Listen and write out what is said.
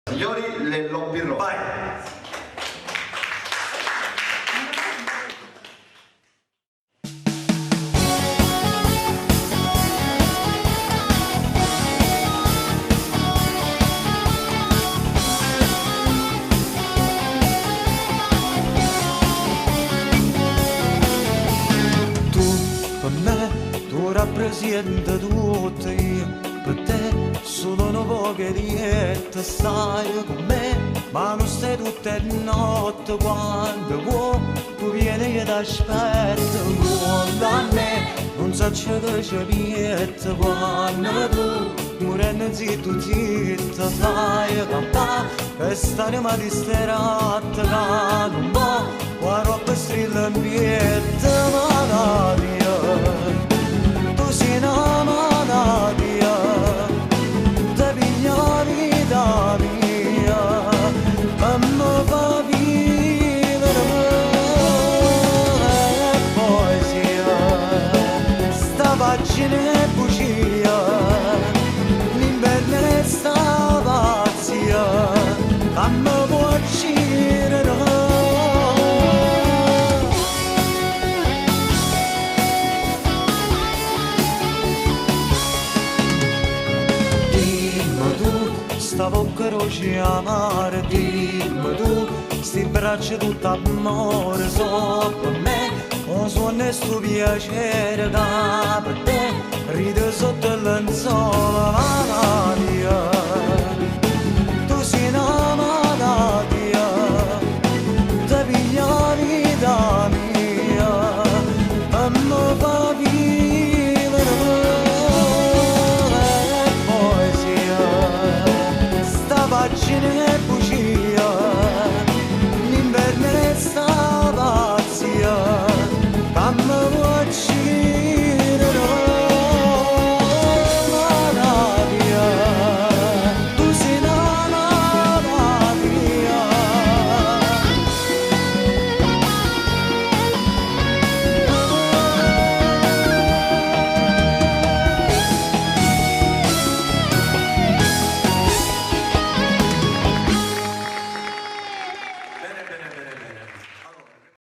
Signori, le lobby rock. Vai! Tu per me, tu rappresenti tutto io. Per te solo una poche diette stai con me, ma non stai tutte le notti quando vuoi, tu vieni io t'aspetto, quando a me non so c'è che c'è pietta, quando tu morendo zitto zitto fai cantare e staremo disterate che non va, guarda per strilla in pietta malaria, tu sei una malaria, te piglia vita mia, e mi fa vivere poesia, sta pagina è bugia, l'inverno è sta pazzia, che mi può uccidere. Sta bocca roce amare, dimmi tu, sti braccia tutta amore so per me, un suono e sto piacere che per te ride sotto il lenzuolo malaria, tu sei una malaria, te piglia la vita mia, e mi fa vivere poesia. Pagine e bugie